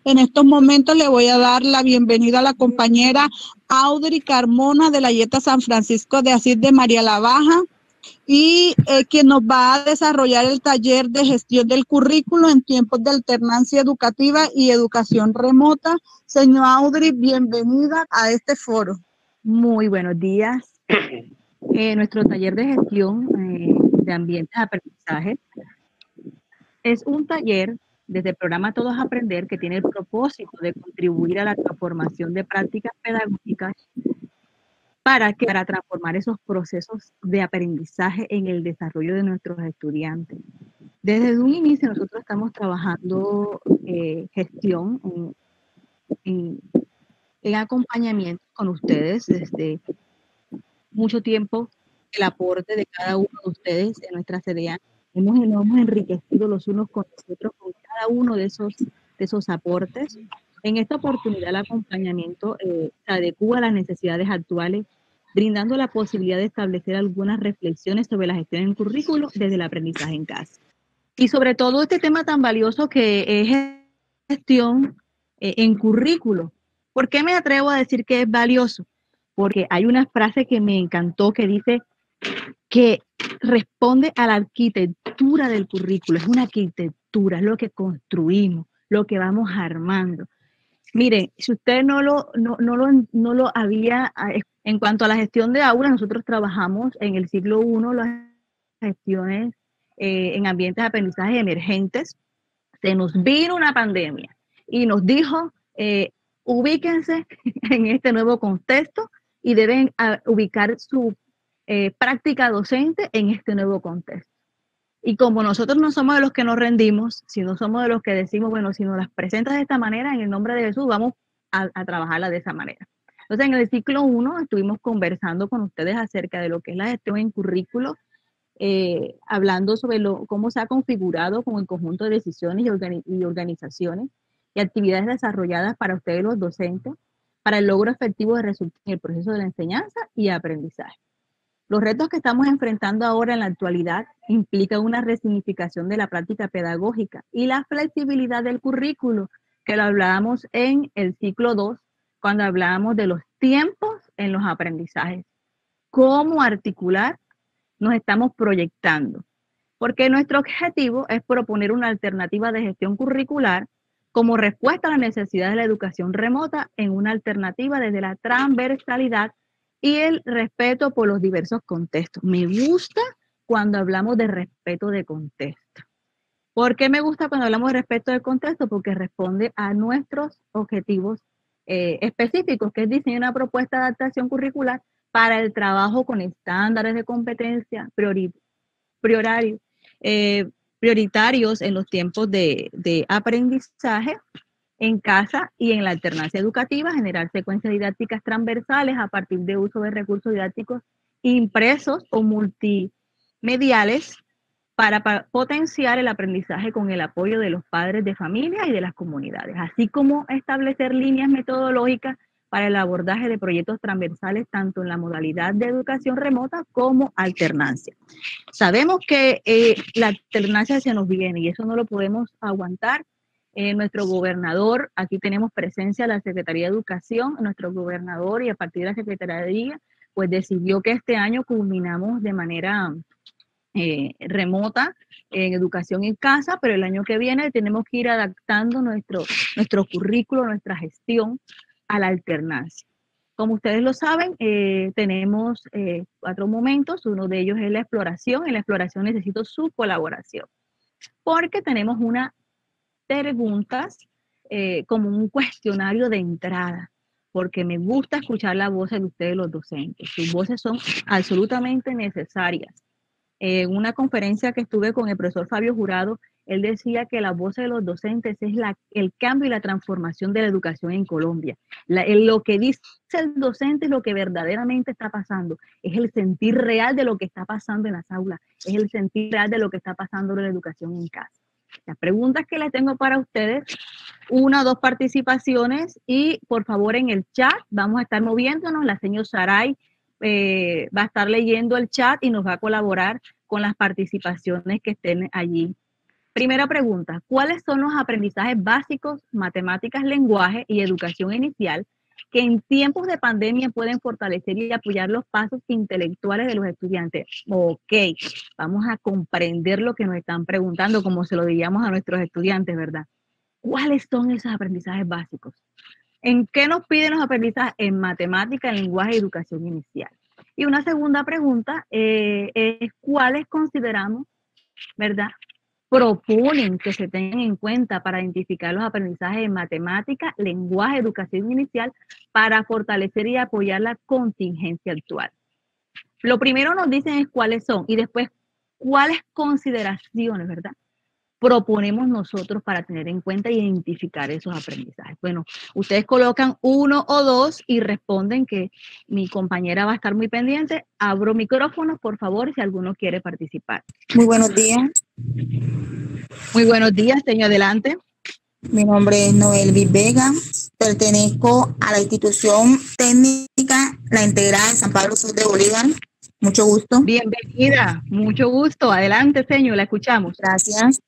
En estos momentos le voy a dar la bienvenida a la compañera Audrey Carmona de la Yeta San Francisco de Asís de María la Baja, y quien nos va a desarrollar el taller de gestión del currículo en tiempos de alternancia educativa y educación remota. Señor Audrey, bienvenida a este foro. Muy buenos días. Nuestro taller de gestión de ambientes de aprendizaje es un taller desde el programa Todos Aprender que tiene el propósito de contribuir a la transformación de prácticas pedagógicas para transformar esos procesos de aprendizaje en el desarrollo de nuestros estudiantes. Desde un inicio nosotros estamos trabajando gestión en acompañamiento con ustedes desde mucho tiempo. El aporte de cada uno de ustedes en nuestra CDA. Nos hemos enriquecido los unos con los otros con cada uno de esos aportes. En esta oportunidad el acompañamiento se adecua a las necesidades actuales, brindando la posibilidad de establecer algunas reflexiones sobre la gestión en currículo desde el aprendizaje en casa. Y sobre todo este tema tan valioso que es gestión en currículo. ¿Por qué me atrevo a decir que es valioso? Porque hay una frase que me encantó que dice que responde a la arquitectura del currículo. Es una arquitectura, es lo que construimos, lo que vamos armando. Miren, si usted no lo había, en cuanto a la gestión de aulas, nosotros trabajamos en el siglo I las gestiones en ambientes de aprendizaje emergentes. Se nos vino una pandemia y nos dijo, ubíquense en este nuevo contexto y deben ubicar su práctica docente en este nuevo contexto. Y como nosotros no somos de los que nos rendimos, sino somos de los que decimos, bueno, si nos las presentas de esta manera, en el nombre de Jesús, vamos a trabajarla de esa manera. Entonces, en el ciclo 1 estuvimos conversando con ustedes acerca de lo que es la gestión en currículo, hablando sobre cómo se ha configurado como el conjunto de decisiones y organizaciones y actividades desarrolladas para ustedes los docentes para el logro efectivo de resultados en el proceso de la enseñanza y aprendizaje. Los retos que estamos enfrentando ahora en la actualidad implican una resignificación de la práctica pedagógica y la flexibilidad del currículo, que lo hablábamos en el ciclo 2, cuando hablábamos de los tiempos en los aprendizajes. Cómo articular nos estamos proyectando, porque nuestro objetivo es proponer una alternativa de gestión curricular como respuesta a la necesidad de la educación remota en una alternativa desde la transversalidad y el respeto por los diversos contextos. Me gusta cuando hablamos de respeto de contexto. ¿Por qué me gusta cuando hablamos de respeto de contexto? Porque responde a nuestros objetivos específicos, que es diseñar una propuesta de adaptación curricular para el trabajo con estándares de competencia prioritarios en los tiempos de aprendizaje en casa y en la alternancia educativa, generar secuencias didácticas transversales a partir de uso de recursos didácticos impresos o multimediales para potenciar el aprendizaje con el apoyo de los padres de familia y de las comunidades, así como establecer líneas metodológicas para el abordaje de proyectos transversales tanto en la modalidad de educación remota como alternancia. Sabemos que la alternancia se nos viene y eso no lo podemos aguantar. Nuestro gobernador, aquí tenemos presencia de la Secretaría de Educación, nuestro gobernador, y a partir de la Secretaría, pues decidió que este año culminamos de manera remota en educación en casa, pero el año que viene tenemos que ir adaptando nuestro currículo, nuestra gestión a la alternancia. Como ustedes lo saben, tenemos 4 momentos. Uno de ellos es la exploración. En la exploración necesito su colaboración, porque tenemos unas preguntas como un cuestionario de entrada, porque me gusta escuchar la voz de ustedes los docentes. Sus voces son absolutamente necesarias. En una conferencia que estuve con el profesor Fabio Jurado, él decía que la voz de los docentes es el cambio y la transformación de la educación en Colombia. Lo que dice el docente es lo que verdaderamente está pasando, es el sentir real de lo que está pasando en las aulas, es el sentir real de lo que está pasando en la educación en casa. Las preguntas que les tengo para ustedes, 1 o 2 participaciones, y por favor en el chat vamos a estar moviéndonos. La señora Saray va a estar leyendo el chat y nos va a colaborar con las participaciones que estén allí Primera pregunta, ¿cuáles son los aprendizajes básicos, matemáticas, lenguaje y educación inicial que en tiempos de pandemia pueden fortalecer y apoyar los pasos intelectuales de los estudiantes? Ok, vamos a comprender lo que nos están preguntando, como se lo diríamos a nuestros estudiantes, ¿verdad? ¿Cuáles son esos aprendizajes básicos? ¿En qué nos piden los aprendizajes? En matemática, lenguaje y educación inicial. Y una segunda pregunta es ¿cuáles consideramos, verdad, proponen que se tengan en cuenta para identificar los aprendizajes en matemática, lenguaje, educación inicial para fortalecer y apoyar la contingencia actual? Lo primero nos dicen es cuáles son y después cuáles consideraciones, ¿verdad?, proponemos nosotros para tener en cuenta e identificar esos aprendizajes. Bueno, ustedes colocan 1 o 2 y responden, que mi compañera va a estar muy pendiente. Abro micrófonos, por favor, si alguno quiere participar. Muy buenos días. Muy buenos días, señor, adelante. Mi nombre es Noelvis Vega, pertenezco a la institución técnica La Integrada de San Pablo Sur de Bolívar. Mucho gusto. Bienvenida, mucho gusto. Adelante, señor, la escuchamos. Gracias.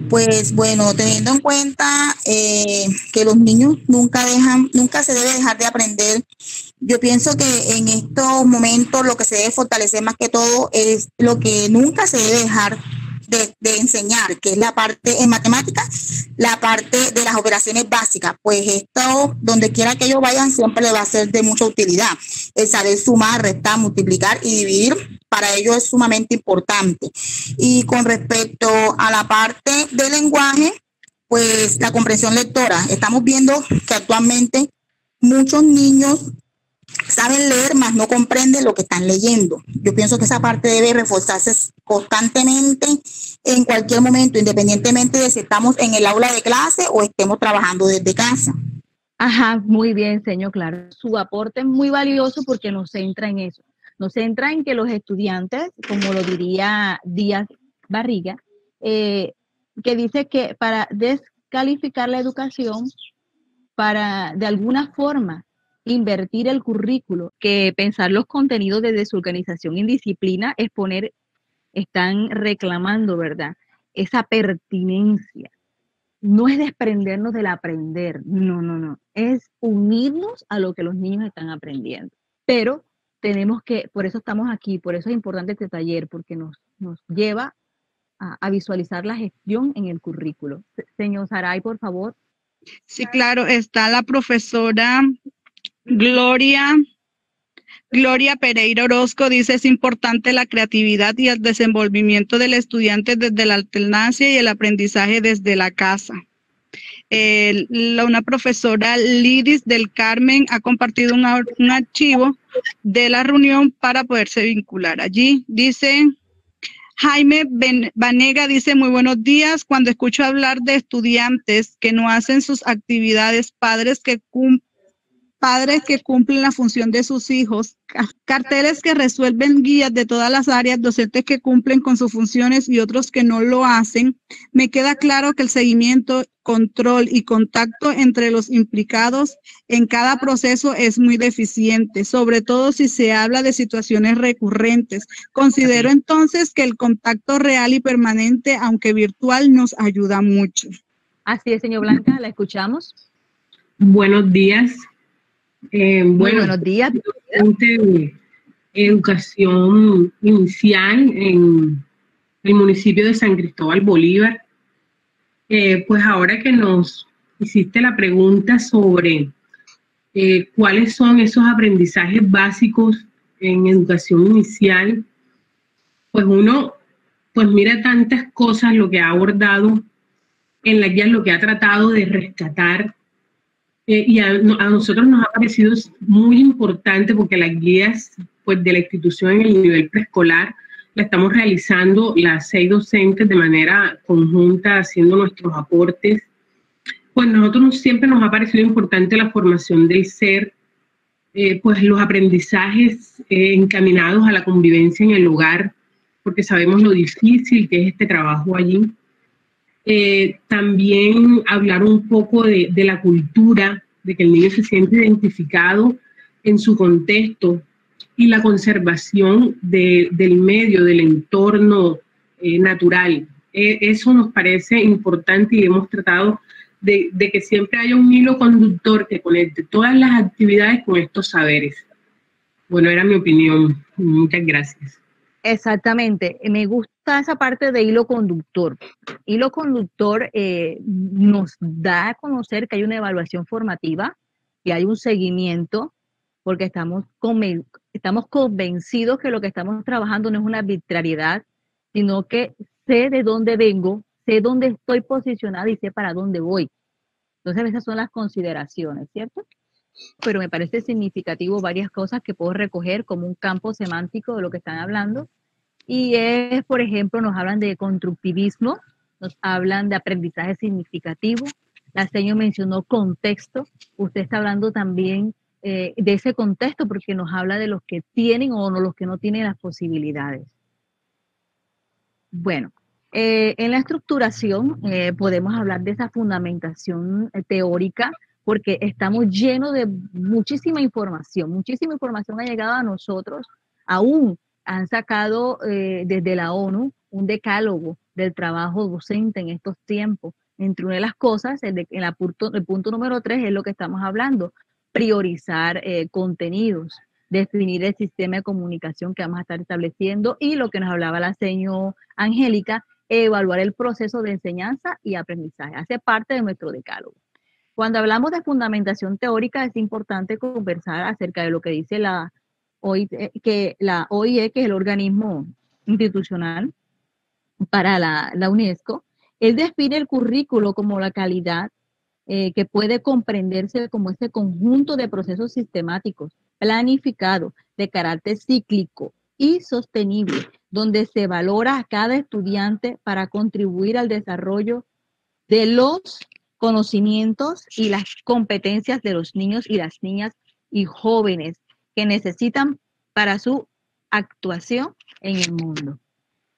Pues bueno, teniendo en cuenta que los niños nunca se debe dejar de aprender, yo pienso que en estos momentos lo que se debe fortalecer más que todo es lo que nunca se debe dejar de enseñar, que es la parte en matemáticas, la parte de las operaciones básicas. Pues esto, donde quiera que ellos vayan, siempre les va a ser de mucha utilidad. El saber sumar, restar, multiplicar y dividir, para ellos es sumamente importante. Y con respecto a la parte del lenguaje, pues la comprensión lectora. Estamos viendo que actualmente muchos niños saben leer, mas no comprenden lo que están leyendo. Yo pienso que esa parte debe reforzarse constantemente en cualquier momento, independientemente de si estamos en el aula de clase o estemos trabajando desde casa. Ajá, muy bien, señor, claro. Su aporte es muy valioso porque nos centra en eso. Nos centra en que los estudiantes, como lo diría Díaz Barriga, que dice que para descalificar la educación, para de alguna forma invertir el currículo, que pensar los contenidos desde su organización y disciplina es están reclamando, ¿verdad?, esa pertinencia. No es desprendernos del aprender, no, es unirnos a lo que los niños están aprendiendo. Pero tenemos que, por eso estamos aquí, por eso es importante este taller, porque nos lleva a visualizar la gestión en el currículo. Señor Saray, por favor. Sí, claro, está la profesora Gloria Pereira Orozco, dice: es importante la creatividad y el desenvolvimiento del estudiante desde la alternancia y el aprendizaje desde la casa. Una profesora, Lidis del Carmen, ha compartido un archivo de la reunión para poderse vincular allí. Dice Jaime Vanega, dice: muy buenos días. Cuando escucho hablar de estudiantes que no hacen sus actividades, padres que cumplen la función de sus hijos, carteles que resuelven guías de todas las áreas, docentes que cumplen con sus funciones y otros que no lo hacen, me queda claro que el seguimiento, control y contacto entre los implicados en cada proceso es muy deficiente, sobre todo si se habla de situaciones recurrentes. Considero entonces que el contacto real y permanente, aunque virtual, nos ayuda mucho. Así es, señor Blanca, la escuchamos. Buenos días. Buenos días. Educación inicial en el municipio de San Cristóbal Bolívar. Pues ahora que nos hiciste la pregunta sobre cuáles son esos aprendizajes básicos en educación inicial, pues uno mira tantas cosas, lo que ha abordado en las guías, lo que ha tratado de rescatar. Y a nosotros nos ha parecido muy importante porque las guías pues, de la institución en el nivel preescolar la estamos realizando las 6 docentes de manera conjunta, haciendo nuestros aportes. Pues nosotros siempre nos ha parecido importante la formación del ser, pues los aprendizajes encaminados a la convivencia en el hogar, porque sabemos lo difícil que es este trabajo allí. También hablar un poco de la cultura, de que el niño se siente identificado en su contexto y la conservación del medio, del entorno natural, Eso nos parece importante y hemos tratado de que siempre haya un hilo conductor que conecte todas las actividades con estos saberes. Bueno, era mi opinión. Muchas gracias. Exactamente, me gusta esa parte de hilo conductor. Hilo conductor nos da a conocer que hay una evaluación formativa, que hay un seguimiento, porque estamos convencidos que lo que estamos trabajando no es una arbitrariedad, sino que sé de dónde vengo, sé dónde estoy posicionada y sé para dónde voy. Entonces esas son las consideraciones, ¿cierto? Pero me parece significativo varias cosas que puedo recoger como un campo semántico de lo que están hablando. Y es, por ejemplo, nos hablan de constructivismo, nos hablan de aprendizaje significativo. La señora mencionó contexto. Usted está hablando también de ese contexto porque nos habla de los que tienen o no, los que no tienen las posibilidades. Bueno, en la estructuración podemos hablar de esa fundamentación teórica porque estamos llenos de muchísima información ha llegado a nosotros, aún han sacado desde la ONU un decálogo del trabajo docente en estos tiempos. Entre una de las cosas, el punto número 3 es lo que estamos hablando, priorizar contenidos, definir el sistema de comunicación que vamos a estar estableciendo y lo que nos hablaba la señora Angélica, evaluar el proceso de enseñanza y aprendizaje. Hace parte de nuestro decálogo. Cuando hablamos de fundamentación teórica es importante conversar acerca de lo que dice la OIE, que es el organismo institucional para la UNESCO. Él define el currículo como la calidad que puede comprenderse como este conjunto de procesos sistemáticos, planificados, de carácter cíclico y sostenible, donde se valora a cada estudiante para contribuir al desarrollo de los conocimientos y las competencias de los niños y las niñas y jóvenes que necesitan para su actuación en el mundo.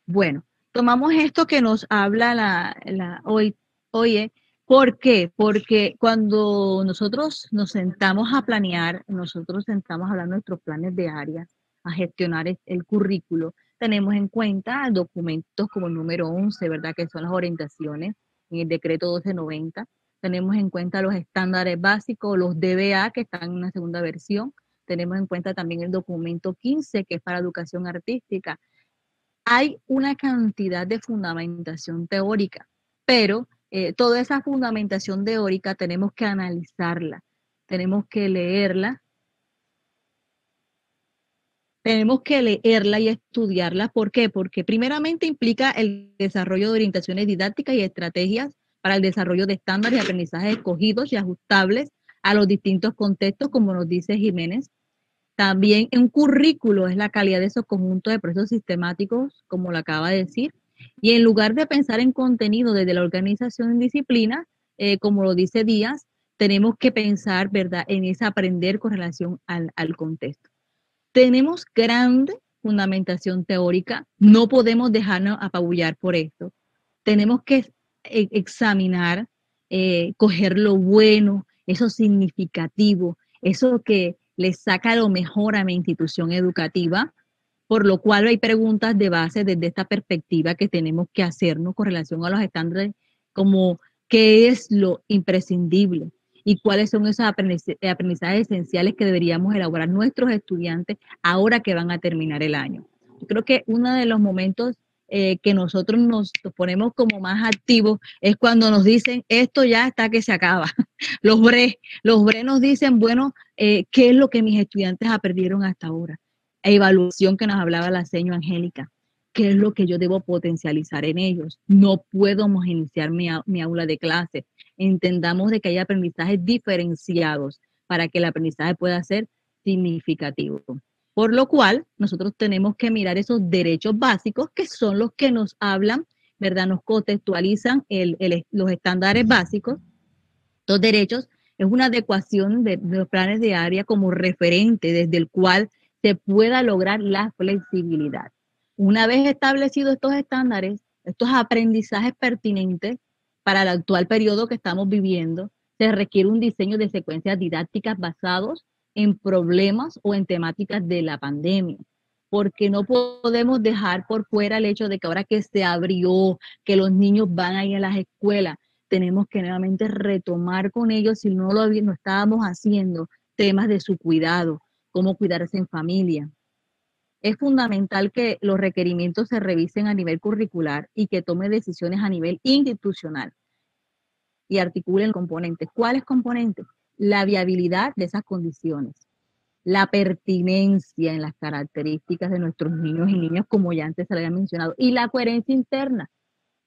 Bueno, tomamos esto que nos habla la OIE. ¿Por qué? Porque cuando nosotros nos sentamos a planear, nosotros sentamos a hablar nuestros planes de área, a gestionar el currículo, tenemos en cuenta documentos como el número 11, ¿verdad? Que son las orientaciones en el decreto 1290. Tenemos en cuenta los estándares básicos, los DBA, que están en una segunda versión. Tenemos en cuenta también el documento 15, que es para educación artística. Hay una cantidad de fundamentación teórica, pero toda esa fundamentación teórica tenemos que analizarla, tenemos que leerla y estudiarla. ¿Por qué? Porque primeramente implica el desarrollo de orientaciones didácticas y estrategias para el desarrollo de estándares de aprendizaje escogidos y ajustables a los distintos contextos, como nos dice Jiménez. También un currículo es la calidad de esos conjuntos de procesos sistemáticos, como lo acaba de decir. Y en lugar de pensar en contenido desde la organización en disciplina, como lo dice Díaz, tenemos que pensar, ¿verdad?, en ese aprender con relación al contexto. Tenemos grande fundamentación teórica, no podemos dejarnos apabullar por esto. Tenemos que examinar, coger lo bueno, eso significativo, eso que le saca lo mejor a mi institución educativa, por lo cual hay preguntas de base desde esta perspectiva que tenemos que hacernos con relación a los estándares, como qué es lo imprescindible y cuáles son esos aprendizajes esenciales que deberíamos elaborar nuestros estudiantes ahora que van a terminar el año. Yo creo que uno de los momentos que nosotros nos ponemos como más activos es cuando nos dicen esto ya está que se acaba. Los BRE nos dicen, bueno, ¿qué es lo que mis estudiantes aprendieron hasta ahora? Evaluación que nos hablaba la señora Angélica. ¿Qué es lo que yo debo potencializar en ellos? No puedo homogeneizar mi aula de clase. Entendamos de que hay aprendizajes diferenciados para que el aprendizaje pueda ser significativo. Por lo cual, nosotros tenemos que mirar esos derechos básicos que son los que nos hablan, ¿verdad? Nos contextualizan los estándares básicos. Los derechos es una adecuación de los planes de área como referente desde el cual se pueda lograr la flexibilidad. Una vez establecidos estos estándares, estos aprendizajes pertinentes para el actual periodo que estamos viviendo, se requiere un diseño de secuencias didácticas basados en problemas o en temáticas de la pandemia. porque no podemos dejar por fuera el hecho de que ahora que se abrió, que los niños van a ir a las escuelas, tenemos que nuevamente retomar con ellos, si no lo estábamos haciendo, temas de su cuidado, cómo cuidarse en familia. Es fundamental que los requerimientos se revisen a nivel curricular y que tome decisiones a nivel institucional y articulen componentes. ¿Cuáles componentes? La viabilidad de esas condiciones, la pertinencia en las características de nuestros niños y niñas, como ya antes se lo había mencionado, y la coherencia interna,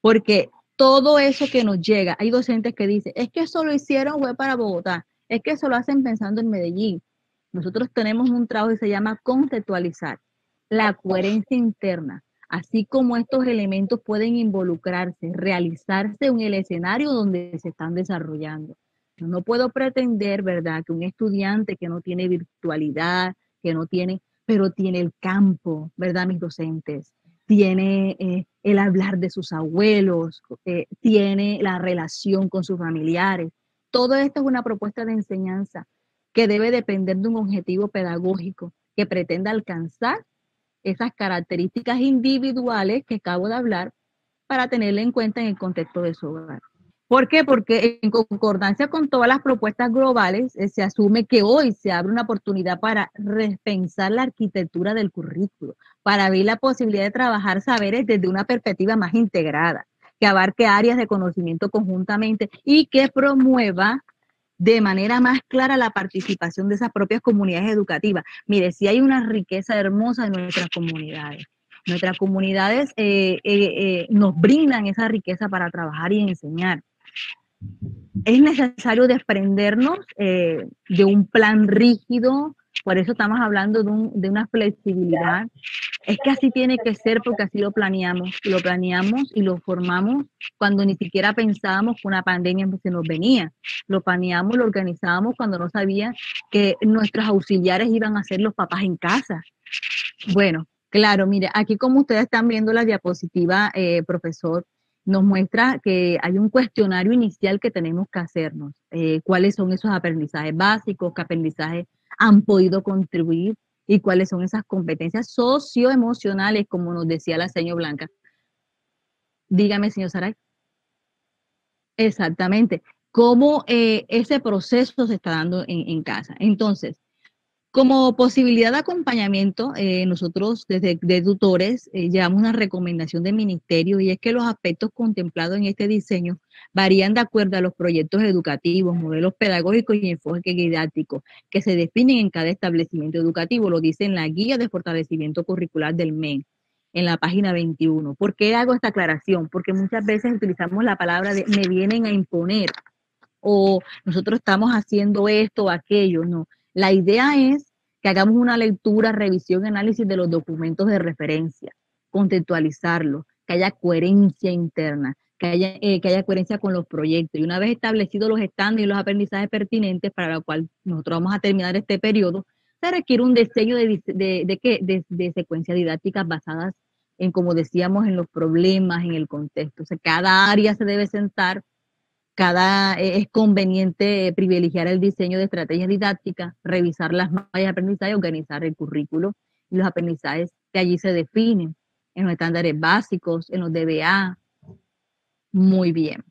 porque todo eso que nos llega, hay docentes que dicen, es que eso lo hicieron fue para Bogotá, es que eso lo hacen pensando en Medellín. Nosotros tenemos un trabajo que se llama conceptualizar la coherencia interna, así como estos elementos pueden involucrarse, realizarse en el escenario donde se están desarrollando. Yo no puedo pretender, ¿verdad?, que un estudiante que no tiene virtualidad, que no tiene, pero tiene el campo, ¿verdad?, mis docentes, tiene el hablar de sus abuelos, tiene la relación con sus familiares. Todo esto es una propuesta de enseñanza que debe depender de un objetivo pedagógico que pretenda alcanzar esas características individuales que acabo de hablar para tenerla en cuenta en el contexto de su hogar. ¿Por qué? Porque en concordancia con todas las propuestas globales, se asume que hoy se abre una oportunidad para repensar la arquitectura del currículo, para abrir la posibilidad de trabajar saberes desde una perspectiva más integrada, que abarque áreas de conocimiento conjuntamente y que promueva de manera más clara la participación de esas propias comunidades educativas. Mire, si hay una riqueza hermosa en nuestras comunidades. Nuestras comunidades nos brindan esa riqueza para trabajar y enseñar. Es necesario desprendernos de un plan rígido, por eso estamos hablando de una flexibilidad. Es que así tiene que ser porque así lo planeamos y lo formamos cuando ni siquiera pensábamos que una pandemia se nos venía. Lo planeamos, lo organizábamos cuando no sabía que nuestros auxiliares iban a ser los papás en casa. Bueno, claro, mire, aquí como ustedes están viendo la diapositiva, profesor, nos muestra que hay un cuestionario inicial que tenemos que hacernos. ¿Cuáles son esos aprendizajes básicos? ¿Qué aprendizajes han podido contribuir? ¿Y cuáles son esas competencias socioemocionales, como nos decía la señora Blanca? Dígame, señor Saray. Exactamente. ¿Cómo ese proceso se está dando en casa? Entonces, como posibilidad de acompañamiento, nosotros desde tutores llevamos una recomendación del ministerio y es que los aspectos contemplados en este diseño varían de acuerdo a los proyectos educativos, modelos pedagógicos y enfoques didácticos que se definen en cada establecimiento educativo, lo dice en la guía de fortalecimiento curricular del MEN, en la página 21. ¿Por qué hago esta aclaración? Porque muchas veces utilizamos la palabra de me vienen a imponer o nosotros estamos haciendo esto o aquello, no. La idea es que hagamos una lectura, revisión, análisis de los documentos de referencia, contextualizarlos, que haya coherencia interna, que haya coherencia con los proyectos. Y una vez establecidos los estándares y los aprendizajes pertinentes para lo cual nosotros vamos a terminar este periodo, se requiere un diseño de secuencias didácticas basadas en, como decíamos, en los problemas, en el contexto. O sea, cada área se debe sentar. Es conveniente privilegiar el diseño de estrategias didácticas, revisar las mallas de aprendizaje, organizar el currículo y los aprendizajes que allí se definen en los estándares básicos, en los DBA. Muy bien.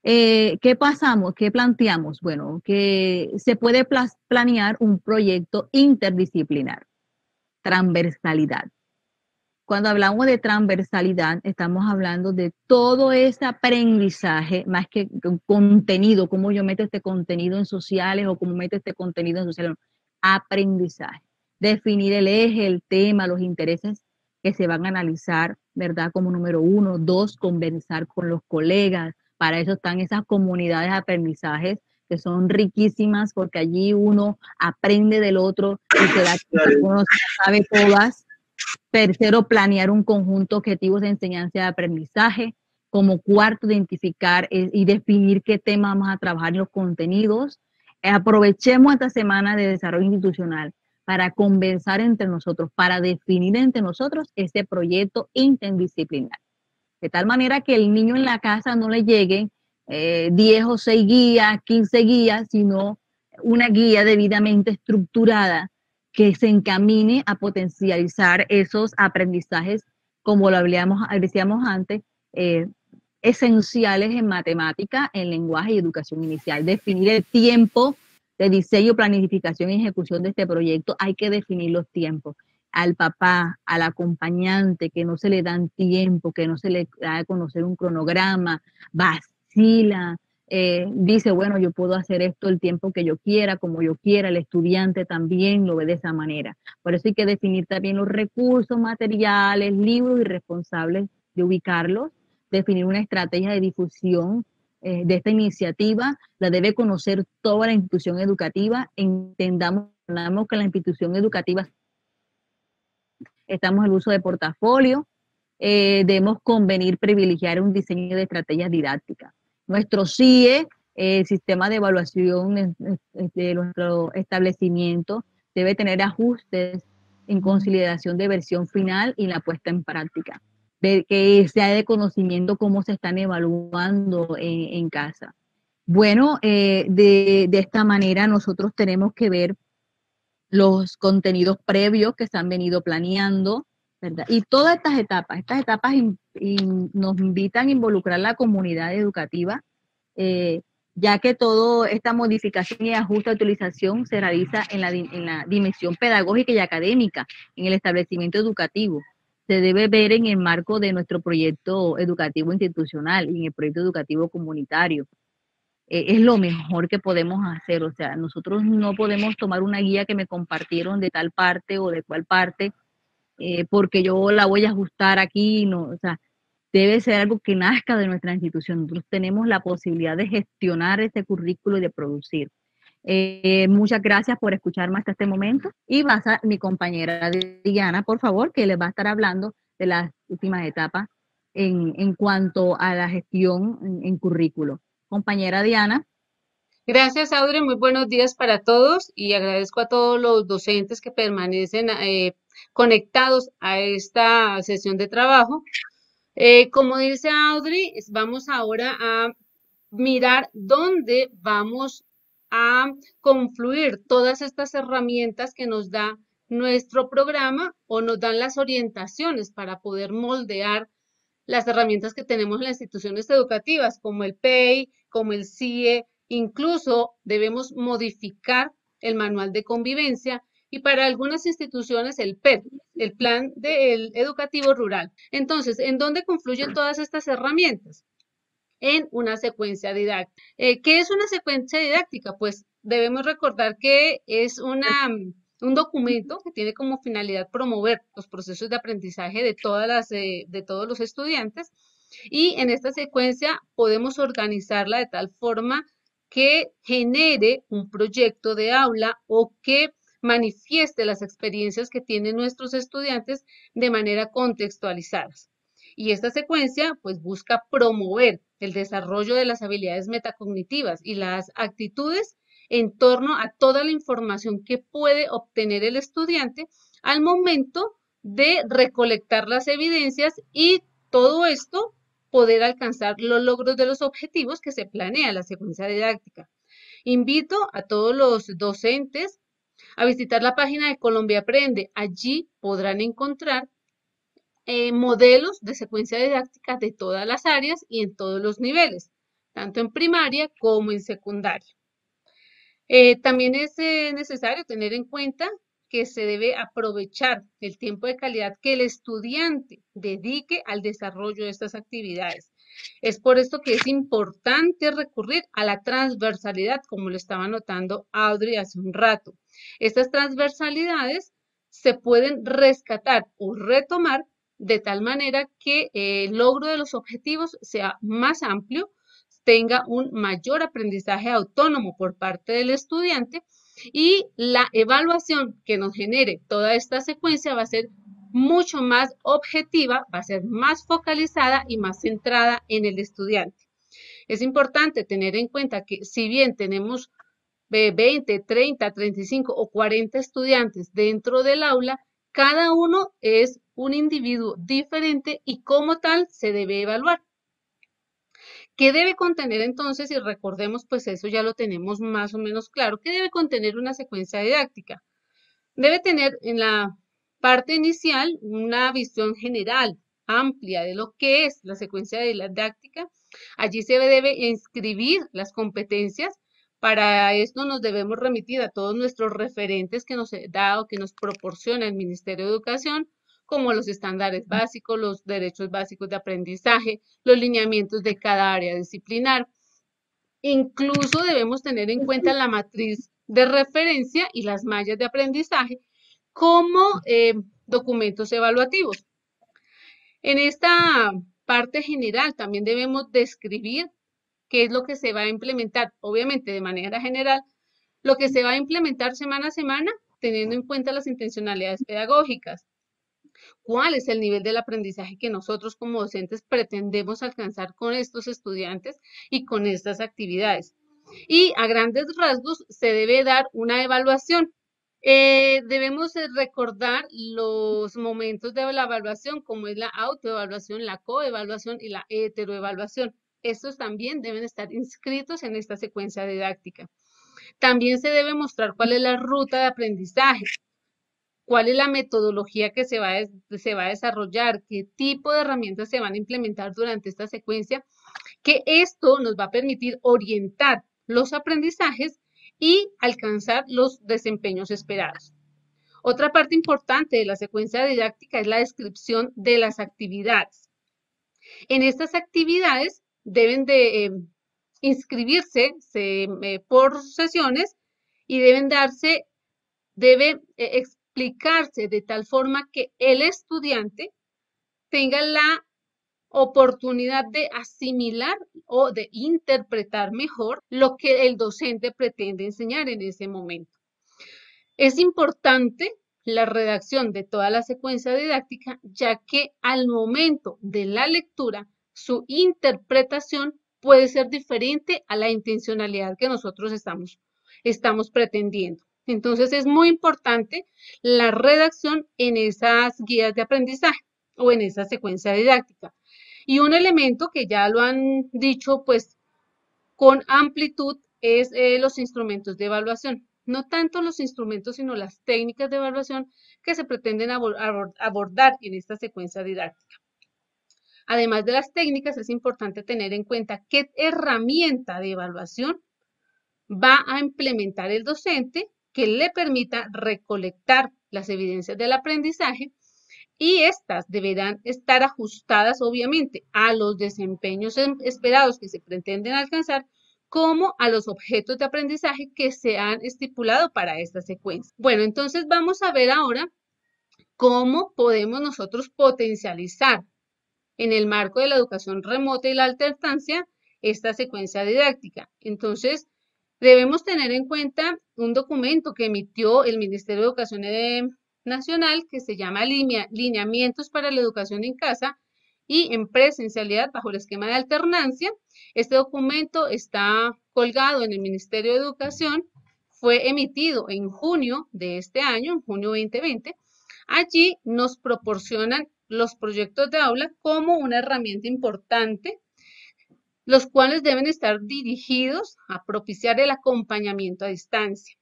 ¿Qué pasamos? ¿Qué planteamos? Bueno, que se puede planear un proyecto interdisciplinar, transversalidad. Cuando hablamos de transversalidad, estamos hablando de todo ese aprendizaje, más que contenido, cómo yo meto este contenido en sociales o cómo meto este contenido en sociales. Aprendizaje. Definir el eje, el tema, los intereses que se van a analizar, ¿verdad? Como número 1. 2, conversar con los colegas. Para eso están esas comunidades de aprendizajes que son riquísimas porque allí uno aprende del otro y se da cuenta que uno sabe todas. Tercero, planear un conjunto de objetivos de enseñanza y de aprendizaje. Como cuarto, identificar y definir qué tema vamos a trabajar en los contenidos. Aprovechemos esta semana de desarrollo institucional para conversar entre nosotros, para definir entre nosotros este proyecto interdisciplinar. De tal manera que el niño en la casa no le lleguen 10 o 6 guías, 15 guías, sino una guía debidamente estructurada que se encamine a potencializar esos aprendizajes, como lo decíamos antes, esenciales en matemática, en lenguaje y educación inicial. Definir el tiempo de diseño, planificación y ejecución de este proyecto. Hay que definir los tiempos. Al papá, al acompañante, que no se le dan tiempo, que no se le da a conocer un cronograma, vacila, dice, bueno, yo puedo hacer esto el tiempo que yo quiera, como yo quiera. El estudiante también lo ve de esa manera. Por eso hay que definir también los recursos materiales, libros y responsables de ubicarlos, definir una estrategia de difusión de esta iniciativa. La debe conocer toda la institución educativa. Entendamos que la institución educativa estamos en el uso de portafolio. Debemos convenir privilegiar un diseño de estrategias didácticas. Nuestro CIE, el sistema de evaluación de nuestro establecimiento, debe tener ajustes en consideración de versión final y la puesta en práctica. Ver que sea de conocimiento cómo se están evaluando en casa. Bueno, de esta manera nosotros tenemos que ver los contenidos previos que se han venido planeando, ¿verdad? Y todas estas etapas nos invitan a involucrar a la comunidad educativa, ya que toda esta modificación y ajuste de utilización se realiza en la dimensión pedagógica y académica en el establecimiento educativo. Se debe ver en el marco de nuestro proyecto educativo institucional y en el proyecto educativo comunitario. Es lo mejor que podemos hacer. O sea, nosotros no podemos tomar una guía que me compartieron de tal parte o de cual parte, porque yo la voy a ajustar aquí. No, o sea, debe ser algo que nazca de nuestra institución. Nosotros tenemos la posibilidad de gestionar ese currículo y de producir. Muchas gracias por escucharme hasta este momento. Y va a ser mi compañera Diana, por favor, que les va a estar hablando de las últimas etapas en cuanto a la gestión en currículo. Compañera Diana. Gracias, Audrey. Muy buenos días para todos y agradezco a todos los docentes que permanecen conectados a esta sesión de trabajo. Como dice Audrey, vamos ahora a mirar dónde vamos a confluir todas estas herramientas que nos da nuestro programa o nos dan las orientaciones para poder moldear las herramientas que tenemos en las instituciones educativas, como el PEI, como el CIE. Incluso debemos modificar el manual de convivencia y para algunas instituciones el PER, el Plan Educativo Rural. Entonces, ¿en dónde confluyen todas estas herramientas? En una secuencia didáctica. ¿Qué es una secuencia didáctica? Pues debemos recordar que es un documento que tiene como finalidad promover los procesos de aprendizaje de todos los estudiantes, y en esta secuencia podemos organizarla de tal forma que genere un proyecto de aula o que manifieste las experiencias que tienen nuestros estudiantes de manera contextualizada. Y esta secuencia pues busca promover el desarrollo de las habilidades metacognitivas y las actitudes en torno a toda la información que puede obtener el estudiante al momento de recolectar las evidencias y todo esto poder alcanzar los logros de los objetivos que se planea la secuencia didáctica. Invito a todos los docentes a visitar la página de Colombia Aprende. Allí podrán encontrar modelos de secuencia didáctica de todas las áreas y en todos los niveles, tanto en primaria como en secundaria. También es necesario tener en cuenta que se debe aprovechar el tiempo de calidad que el estudiante dedique al desarrollo de estas actividades. Es por esto que es importante recurrir a la transversalidad, como lo estaba notando Audrey hace un rato. Estas transversalidades se pueden rescatar o retomar de tal manera que el logro de los objetivos sea más amplio, tenga un mayor aprendizaje autónomo por parte del estudiante y la evaluación que nos genere toda esta secuencia va a ser mucho más objetiva, va a ser más focalizada y más centrada en el estudiante. Es importante tener en cuenta que si bien tenemos 20, 30, 35 o 40 estudiantes dentro del aula, cada uno es un individuo diferente y como tal se debe evaluar. ¿Qué debe contener entonces? Y recordemos, pues eso ya lo tenemos más o menos claro. ¿Qué debe contener una secuencia didáctica? Debe tener en la parte inicial una visión general, amplia de lo que es la secuencia didáctica. Allí se debe inscribir las competencias. Para esto nos debemos remitir a todos nuestros referentes que nos da o que nos proporciona el Ministerio de Educación, como los estándares básicos, los derechos básicos de aprendizaje, los lineamientos de cada área disciplinar. Incluso debemos tener en cuenta la matriz de referencia y las mallas de aprendizaje como documentos evaluativos. En esta parte general también debemos describir qué es lo que se va a implementar, obviamente de manera general, lo que se va a implementar semana a semana, teniendo en cuenta las intencionalidades pedagógicas. ¿Cuál es el nivel del aprendizaje que nosotros como docentes pretendemos alcanzar con estos estudiantes y con estas actividades? Y a grandes rasgos se debe dar una evaluación. Debemos recordar los momentos de la evaluación, como es la autoevaluación, la coevaluación y la heteroevaluación. Estos también deben estar inscritos en esta secuencia didáctica. También se debe mostrar cuál es la ruta de aprendizaje, cuál es la metodología que se va a desarrollar, qué tipo de herramientas se van a implementar durante esta secuencia, que esto nos va a permitir orientar los aprendizajes y alcanzar los desempeños esperados. Otra parte importante de la secuencia didáctica es la descripción de las actividades. En estas actividades deben de inscribirse por sesiones y debe explicarse de tal forma que el estudiante tenga la oportunidad de asimilar o de interpretar mejor lo que el docente pretende enseñar en ese momento. Es importante la redacción de toda la secuencia didáctica, ya que al momento de la lectura, su interpretación puede ser diferente a la intencionalidad que nosotros estamos pretendiendo. Entonces es muy importante la redacción en esas guías de aprendizaje o en esa secuencia didáctica. Y un elemento que ya lo han dicho pues con amplitud es los instrumentos de evaluación. No tanto los instrumentos, sino las técnicas de evaluación que se pretenden abordar en esta secuencia didáctica. Además de las técnicas, es importante tener en cuenta qué herramienta de evaluación va a implementar el docente que le permita recolectar las evidencias del aprendizaje, y estas deberán estar ajustadas obviamente a los desempeños esperados que se pretenden alcanzar, como a los objetos de aprendizaje que se han estipulado para esta secuencia. Bueno, entonces vamos a ver ahora cómo podemos nosotros potencializar en el marco de la educación remota y la alternancia esta secuencia didáctica. Entonces, debemos tener en cuenta un documento que emitió el Ministerio de Educación Nacional que se llama Lineamientos para la Educación en Casa y en Presencialidad bajo el esquema de alternancia. Este documento está colgado en el Ministerio de Educación, fue emitido en junio de este año, en junio 2020. Allí nos proporcionan los proyectos de aula como una herramienta importante, los cuales deben estar dirigidos a propiciar el acompañamiento a distancia.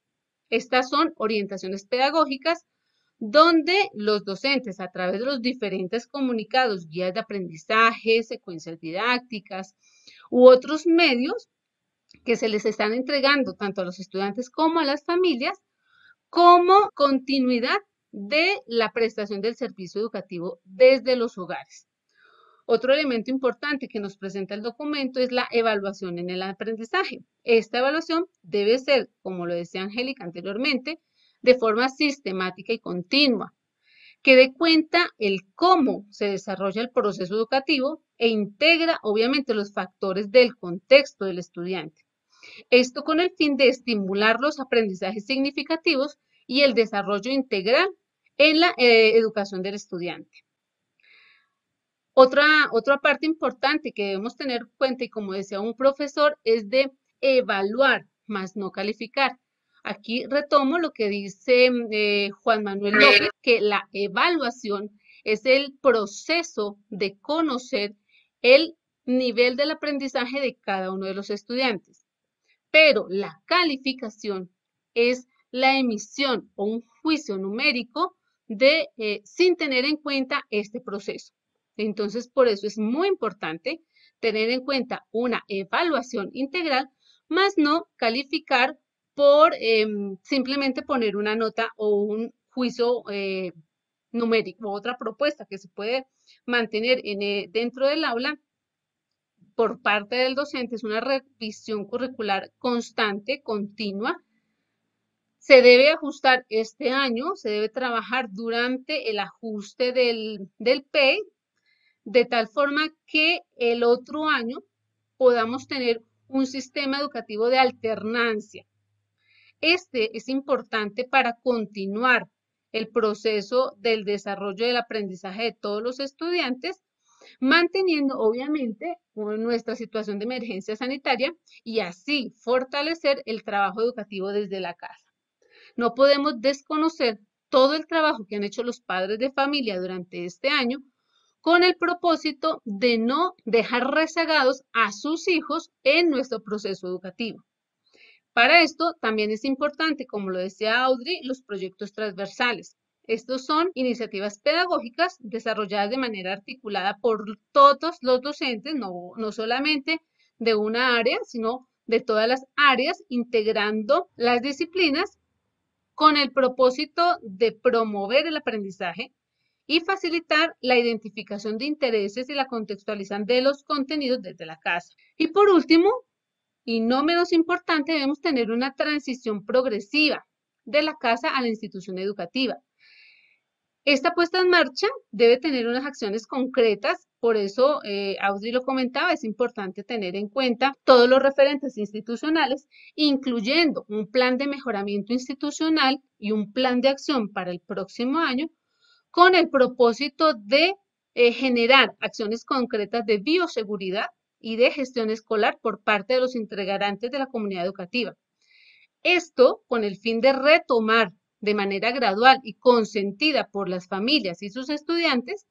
Estas son orientaciones pedagógicas donde los docentes, a través de los diferentes comunicados, guías de aprendizaje, secuencias didácticas u otros medios que se les están entregando tanto a los estudiantes como a las familias, como continuidad de la prestación del servicio educativo desde los hogares. Otro elemento importante que nos presenta el documento es la evaluación en el aprendizaje. Esta evaluación debe ser, como lo decía Angélica anteriormente, de forma sistemática y continua, que dé cuenta el cómo se desarrolla el proceso educativo e integra obviamente los factores del contexto del estudiante. Esto con el fin de estimular los aprendizajes significativos y el desarrollo integral en la educación del estudiante. Otra parte importante que debemos tener en cuenta, y como decía un profesor, es de evaluar, más no calificar. Aquí retomo lo que dice Juan Manuel López, que la evaluación es el proceso de conocer el nivel del aprendizaje de cada uno de los estudiantes. Pero la calificación es la emisión o un juicio numérico sin tener en cuenta este proceso. Entonces, por eso es muy importante tener en cuenta una evaluación integral, más no calificar por simplemente poner una nota o un juicio numérico, o otra propuesta que se puede mantener dentro del aula por parte del docente. Es una revisión curricular constante, continua. Se debe ajustar este año, se debe trabajar durante el ajuste del PEI, de tal forma que el otro año podamos tener un sistema educativo de alternancia. Este es importante para continuar el proceso del desarrollo del aprendizaje de todos los estudiantes, manteniendo obviamente nuestra situación de emergencia sanitaria y así fortalecer el trabajo educativo desde la casa. No podemos desconocer todo el trabajo que han hecho los padres de familia durante este año con el propósito de no dejar rezagados a sus hijos en nuestro proceso educativo. Para esto también es importante, como lo decía Audrey, los proyectos transversales. Estos son iniciativas pedagógicas desarrolladas de manera articulada por todos los docentes, no solamente de una área, sino de todas las áreas, integrando las disciplinas con el propósito de promover el aprendizaje y facilitar la identificación de intereses y la contextualización de los contenidos desde la casa. Y por último, y no menos importante, debemos tener una transición progresiva de la casa a la institución educativa. Esta puesta en marcha debe tener unas acciones concretas, por eso Audrey lo comentaba, es importante tener en cuenta todos los referentes institucionales, incluyendo un plan de mejoramiento institucional y un plan de acción para el próximo año, con el propósito de generar acciones concretas de bioseguridad y de gestión escolar por parte de los integrantes de la comunidad educativa. Esto con el fin de retomar de manera gradual y consentida por las familias y sus estudiantes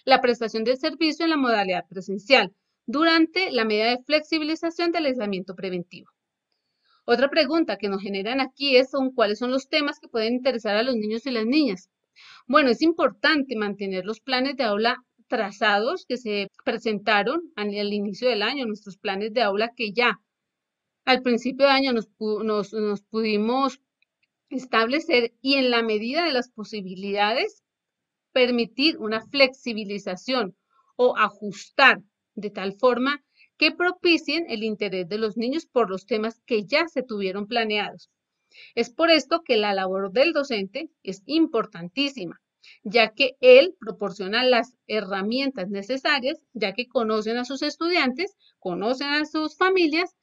la prestación del servicio en la modalidad presencial durante la medida de flexibilización del aislamiento preventivo. Otra pregunta que nos generan aquí son cuáles son los temas que pueden interesar a los niños y las niñas. Bueno, es importante mantener los planes de aula trazados que se presentaron al inicio del año, nuestros planes de aula que ya al principio de año nos pudimos establecer y en la medida de las posibilidades permitir una flexibilización o ajustar de tal forma que propicien el interés de los niños por los temas que ya se tuvieron planeados. Es por esto que la labor del docente es importantísima, ya que él proporciona las herramientas necesarias, ya que conocen a sus estudiantes, conocen a sus familias,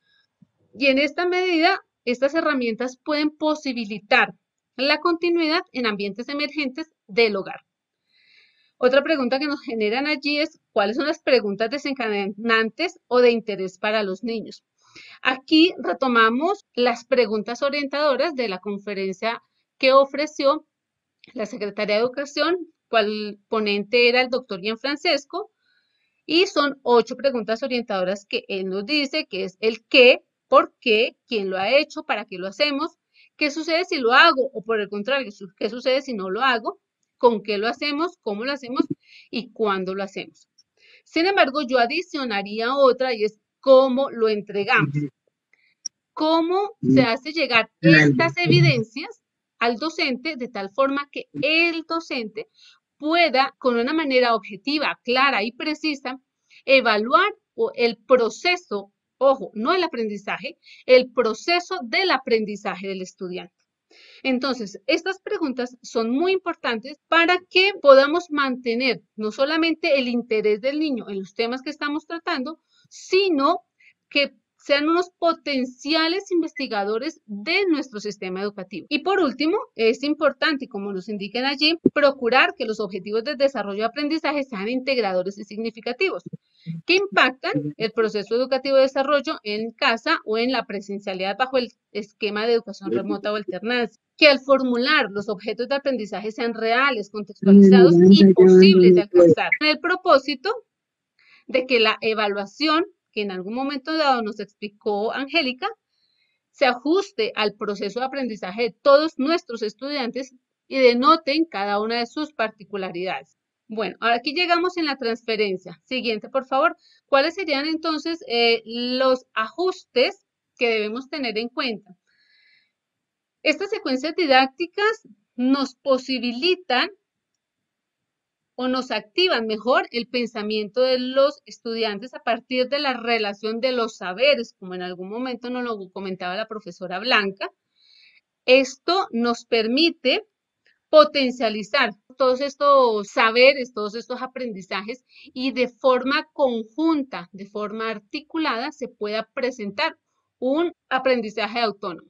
y en esta medida, estas herramientas pueden posibilitar la continuidad en ambientes emergentes del hogar. Otra pregunta que nos generan allí es, ¿cuáles son las preguntas desencadenantes o de interés para los niños? Aquí retomamos las preguntas orientadoras de la conferencia que ofreció la Secretaría de Educación, cual ponente era el doctor Gianfrancesco, y son 8 preguntas orientadoras que él nos dice, que es el qué, por qué, quién lo ha hecho, para qué lo hacemos, qué sucede si lo hago, o por el contrario, qué sucede si no lo hago, con qué lo hacemos, cómo lo hacemos y cuándo lo hacemos. Sin embargo, yo adicionaría otra y es cómo lo entregamos. Cómo se hace llegar estas evidencias al docente de tal forma que el docente pueda, con una manera objetiva, clara y precisa, evaluar el proceso, ojo, no el aprendizaje, el proceso del aprendizaje del estudiante. Entonces, estas preguntas son muy importantes para que podamos mantener no solamente el interés del niño en los temas que estamos tratando, sino que sean unos potenciales investigadores de nuestro sistema educativo. Y por último, es importante, como nos indican allí, procurar que los objetivos de desarrollo de aprendizaje sean integradores y significativos, que impactan el proceso educativo de desarrollo en casa o en la presencialidad bajo el esquema de educación remota o alternancia, que al formular los objetos de aprendizaje sean reales, contextualizados y posibles de alcanzar, con el propósito de que la evaluación que en algún momento dado nos explicó Angélica, se ajuste al proceso de aprendizaje de todos nuestros estudiantes y denoten cada una de sus particularidades. Bueno, ahora aquí llegamos en la transferencia. Siguiente, por favor. ¿Cuáles serían entonces los ajustes que debemos tener en cuenta? Estas secuencias didácticas nos posibilitan o nos activan mejor el pensamiento de los estudiantes a partir de la relación de los saberes, como en algún momento nos lo comentaba la profesora Blanca. Esto nos permite potencializar todos estos saberes, todos estos aprendizajes y de forma conjunta, de forma articulada, se pueda presentar un aprendizaje autónomo.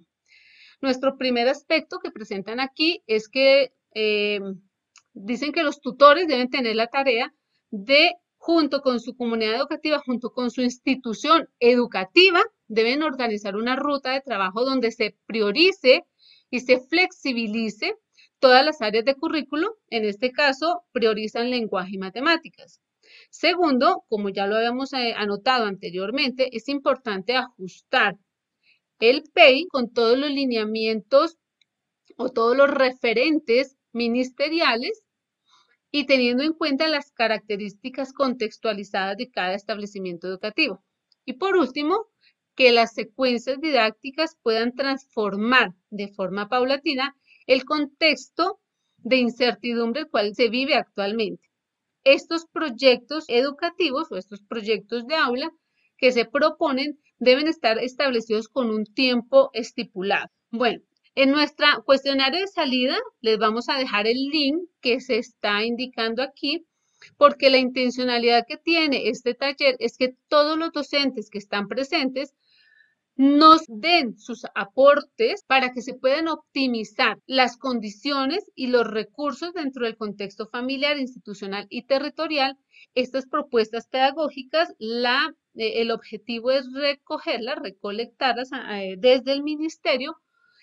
Nuestro primer aspecto que presentan aquí es que dicen que los tutores deben tener la tarea de, junto con su comunidad educativa, junto con su institución educativa, deben organizar una ruta de trabajo donde se priorice y se flexibilice todas las áreas de currículo. En este caso, priorizan lenguaje y matemáticas. Segundo, como ya lo habíamos anotado anteriormente, es importante ajustar el PEI con todos los lineamientos o todos los referentes ministeriales y teniendo en cuenta las características contextualizadas de cada establecimiento educativo. Y por último, que las secuencias didácticas puedan transformar de forma paulatina el contexto de incertidumbre el cual se vive actualmente. Estos proyectos educativos o estos proyectos de aula que se proponen deben estar establecidos con un tiempo estipulado. Bueno, en nuestra cuestionario de salida les vamos a dejar el link que se está indicando aquí, porque la intencionalidad que tiene este taller es que todos los docentes que están presentes nos den sus aportes para que se puedan optimizar las condiciones y los recursos dentro del contexto familiar, institucional y territorial. Estas propuestas pedagógicas, el objetivo es recogerlas, recolectarlas desde el ministerio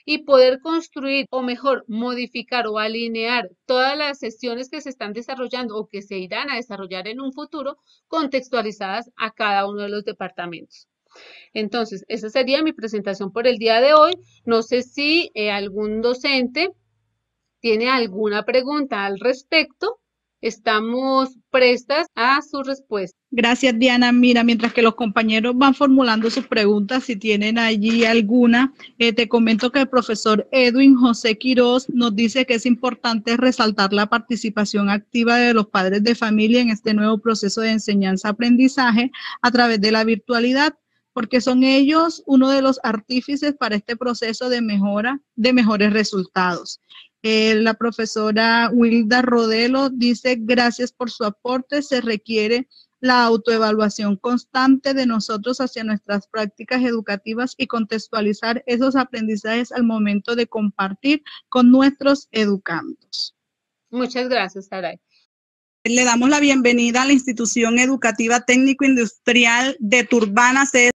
y poder construir, o mejor, modificar o alinear todas las sesiones que se están desarrollando o que se irán a desarrollar en un futuro, contextualizadas a cada uno de los departamentos. Entonces, esa sería mi presentación por el día de hoy. No sé si algún docente tiene alguna pregunta al respecto. Estamos prestas a su respuesta. Gracias, Diana. Mira, mientras que los compañeros van formulando sus preguntas, si tienen allí alguna, te comento que el profesor Edwin José Quiroz nos dice que es importante resaltar la participación activa de los padres de familia en este nuevo proceso de enseñanza-aprendizaje a través de la virtualidad, porque son ellos uno de los artífices para este proceso de mejora, de mejores resultados. La profesora Wilda Rodelo dice, gracias por su aporte, se requiere la autoevaluación constante de nosotros hacia nuestras prácticas educativas y contextualizar esos aprendizajes al momento de compartir con nuestros educandos. Muchas gracias, Saray. Le damos la bienvenida a la Institución Educativa Técnico Industrial de Turbana,